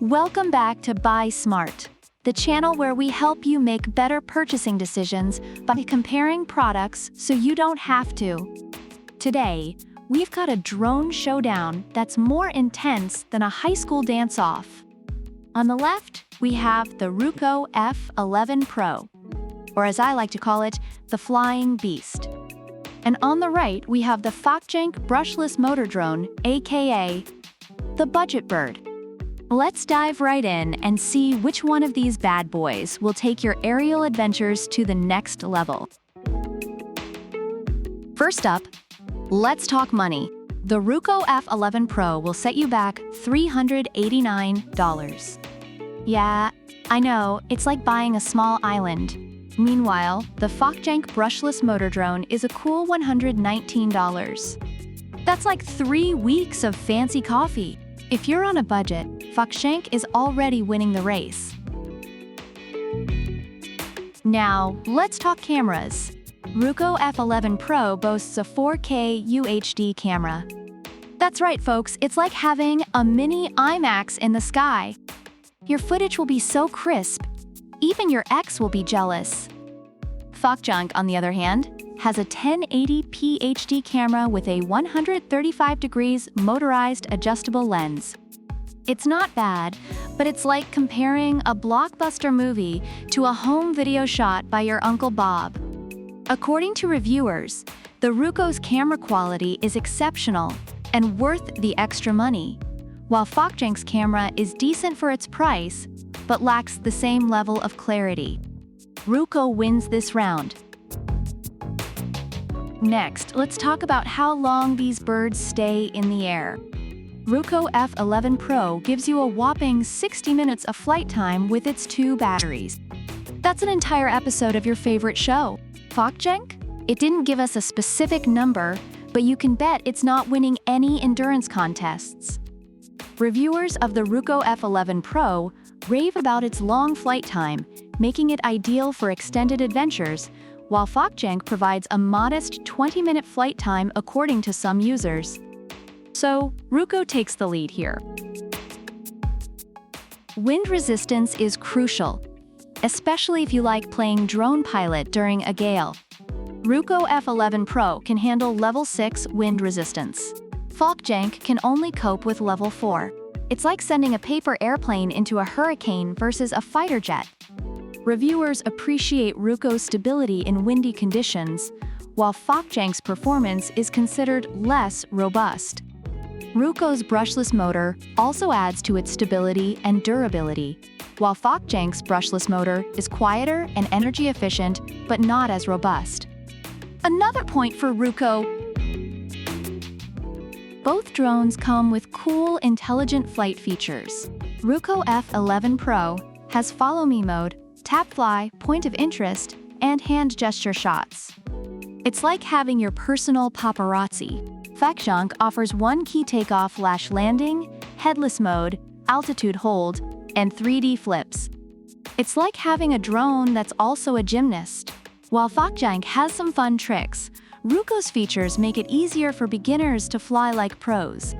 Welcome back to Buy Smart, the channel where we help you make better purchasing decisions by comparing products so you don't have to. Today, we've got a drone showdown that's more intense than a high school dance-off. On the left, we have the Ruko F11PRO, or as I like to call it, the Flying Beast. And on the right, we have the Fokjank Brushless Motor Drone, aka the Budget Bird. Let's dive right in and see which one of these bad boys will take your aerial adventures to the next level. First up, let's talk money. The Ruko F11PRO will set you back $389. Yeah, I know, it's like buying a small island. Meanwhile, the Fokjank Brushless Motor Drone is a cool $119. That's like 3 weeks of fancy coffee. If you're on a budget, Fokjank is already winning the race. Now, let's talk cameras. Ruko F11PRO boasts a 4K UHD camera. That's right, folks, it's like having a mini IMAX in the sky. Your footage will be so crisp, even your ex will be jealous. Fokjank, on the other hand, has a 1080p HD camera with a 135 degrees motorized adjustable lens. It's not bad, but it's like comparing a blockbuster movie to a home video shot by your Uncle Bob. According to reviewers, the Ruko's camera quality is exceptional and worth the extra money, while Fokjank's camera is decent for its price, but lacks the same level of clarity. Ruko wins this round. Next, let's talk about how long these birds stay in the air. Ruko F11PRO gives you a whopping 60 minutes of flight time with its 2 batteries. That's an entire episode of your favorite show. Fokjank? It didn't give us a specific number, but you can bet it's not winning any endurance contests. Reviewers of the Ruko F11PRO rave about its long flight time, making it ideal for extended adventures, while Fokjank provides a modest 20-minute flight time according to some users. So, Ruko takes the lead here. Wind resistance is crucial, especially if you like playing drone pilot during a gale. Ruko F11PRO can handle level 6 wind resistance. Fokjank can only cope with level 4. It's like sending a paper airplane into a hurricane versus a fighter jet. Reviewers appreciate Ruko's stability in windy conditions, while Fokjank's performance is considered less robust. Ruko's brushless motor also adds to its stability and durability, while Fokjank's brushless motor is quieter and energy efficient, but not as robust. Another point for Ruko: both drones come with cool, intelligent flight features. Ruko F11PRO has Follow Me mode, tap fly, point of interest, and hand gesture shots. It's like having your personal paparazzi. Fokjank offers 1 key takeoff/landing, headless mode, altitude hold, and 3D flips. It's like having a drone that's also a gymnast. While Fokjank has some fun tricks, Ruko's features make it easier for beginners to fly like pros.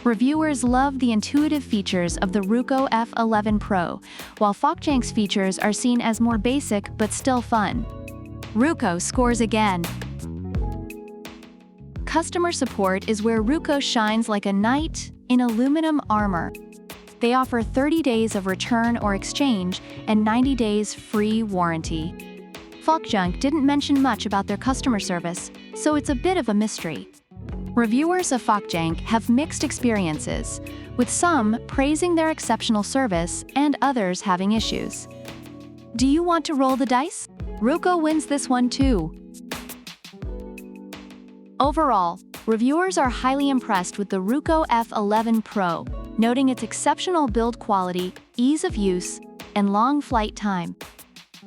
Reviewers love the intuitive features of the Ruko F11PRO, while Fokjank's features are seen as more basic but still fun. Ruko scores again. Customer support is where Ruko shines like a knight in aluminum armor. They offer 30 days of return or exchange and 90 days free warranty. Fokjank didn't mention much about their customer service, so it's a bit of a mystery. Reviewers of Fokjank have mixed experiences, with some praising their exceptional service and others having issues. Do you want to roll the dice? Ruko wins this one too. Overall, reviewers are highly impressed with the Ruko F11PRO, noting its exceptional build quality, ease of use, and long flight time.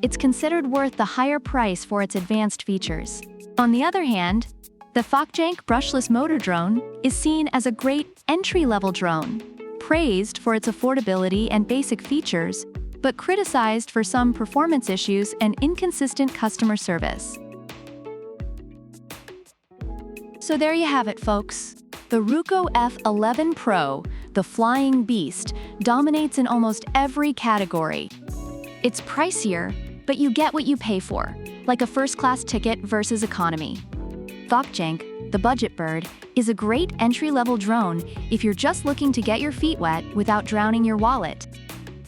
It's considered worth the higher price for its advanced features. On the other hand, the Fokjank Brushless Motor Drone is seen as a great entry-level drone, praised for its affordability and basic features, but criticized for some performance issues and inconsistent customer service. So there you have it, folks. The Ruko F11PRO the flying beast, dominates in almost every category. It's pricier, but you get what you pay for, like a first-class ticket versus economy. Thokjank, the budget bird, is a great entry-level drone if you're just looking to get your feet wet without drowning your wallet.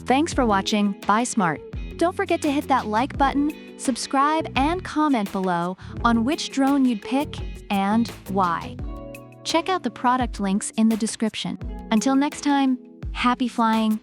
Thanks for watching. Buy smart. Don't forget to hit that like button, subscribe, and comment below on which drone you'd pick and why. Check out the product links in the description. Until next time, happy flying!